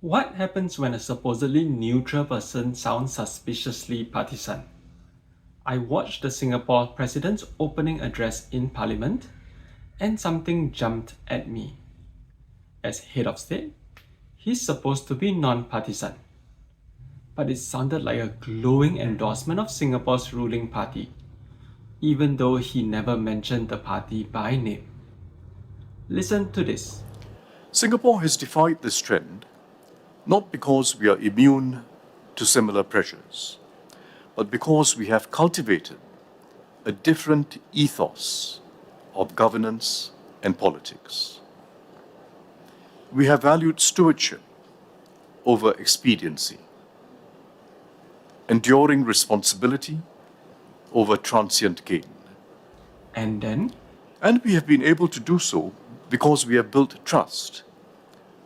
What happens when a supposedly neutral person sounds suspiciously partisan? I watched the Singapore president's opening address in Parliament, and something jumped at me. As head of state, he's supposed to be non-partisan, but it sounded like a glowing endorsement of Singapore's ruling party, even though he never mentioned the party by name. Listen to this. Singapore has defied this trend not because we are immune to similar pressures, but because we have cultivated a different ethos of governance and politics. We have valued stewardship over expediency, enduring responsibility over transient gain. And then, And we have been able to do so because we have built trust,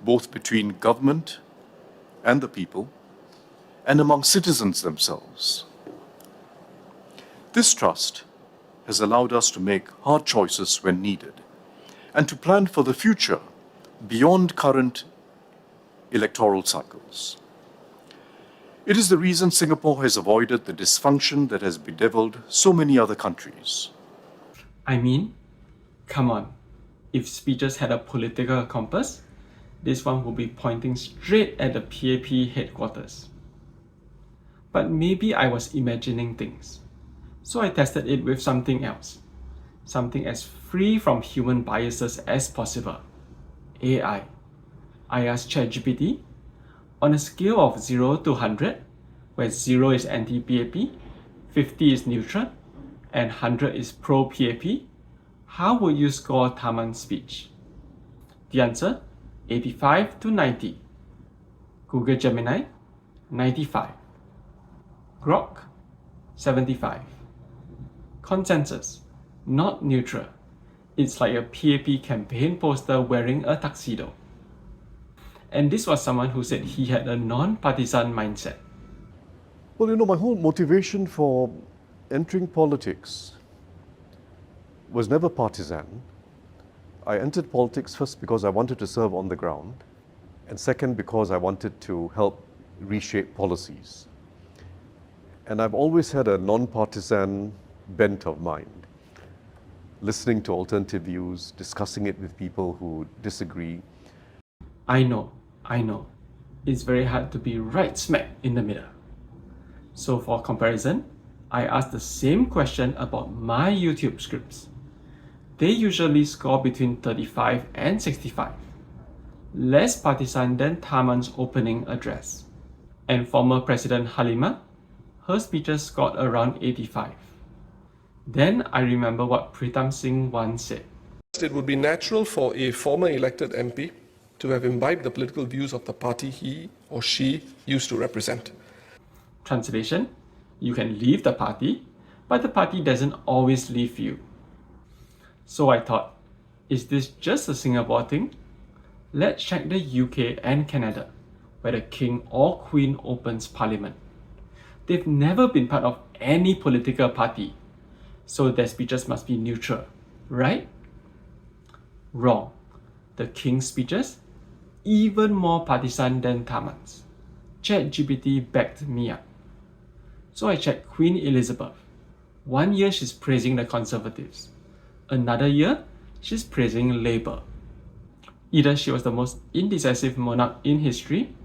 both between government and the people, and among citizens themselves. This trust has allowed us to make hard choices when needed, and to plan for the future beyond current electoral cycles. It is the reason Singapore has avoided the dysfunction that has bedeviled so many other countries. I mean, come on, if speeches had a political compass, this one would be pointing straight at the PAP headquarters. But maybe I was imagining things, so I tested it with something else, something as free from human biases as possible, AI. I asked ChatGPT, on a scale of 0 to 100, where 0 is anti-PAP, 50 is neutral, and 100 is pro-PAP, how would you score Tharman's speech? The answer? 85 to 90. Google Gemini? 95. Grok? 75. Consensus? Not neutral. It's like a PAP campaign poster wearing a tuxedo. And this was someone who said he had a non-partisan mindset. Well, my whole motivation for entering politics was never partisan. I entered politics first because I wanted to serve on the ground, and second because I wanted to help reshape policies. And I've always had a non-partisan bent of mind, listening to alternative views, discussing it with people who disagree. I know. It's very hard to be right smack in the middle. So for comparison, I asked the same question about my YouTube scripts. They usually score between 35 and 65. Less partisan than Tharman's opening address. And former President Halima, her speeches scored around 85. Then I remember what Pritam Singh once said. It would be natural for a former elected MP to have imbibed the political views of the party he or she used to represent. Translation, you can leave the party, but the party doesn't always leave you. So I thought, is this just a Singapore thing? Let's check the UK and Canada, where the King or Queen opens Parliament. They've never been part of any political party, so their speeches must be neutral, right? Wrong. The King's speeches, even more partisan than Tharman's. ChatGPT backed me up. So I checked Queen Elizabeth. 1 year she's praising the Conservatives. Another year, she's praising Labour. Either she was the most indecisive monarch in history,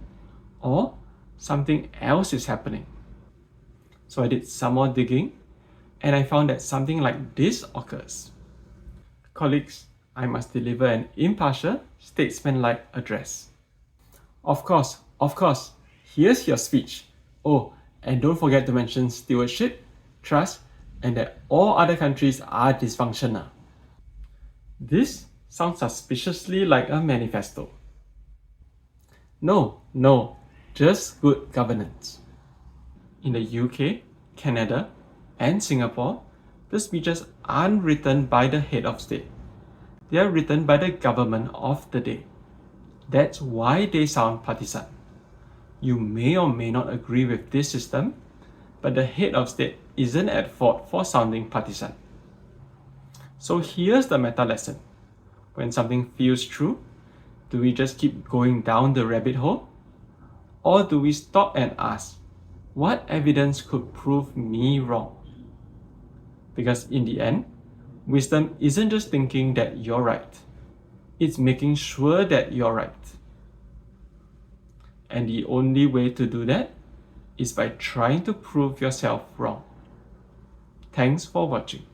or something else is happening. So I did some more digging, and I found that something like this occurs. Colleagues, I must deliver an impartial, statesman-like address. Of course, here's your speech. Oh, and don't forget to mention stewardship, trust, and that all other countries are dysfunctional. This sounds suspiciously like a manifesto. No, just good governance. In the UK, Canada, and Singapore, the speeches aren't written by the head of state. They are written by the government of the day. That's why they sound partisan. You may or may not agree with this system, but the head of state isn't at fault for sounding partisan. So here's the meta lesson. When something feels true, do we just keep going down the rabbit hole? Or do we stop and ask, what evidence could prove me wrong? Because in the end, wisdom isn't just thinking that you're right. It's making sure that you're right. And the only way to do that is by trying to prove yourself wrong. Thanks for watching.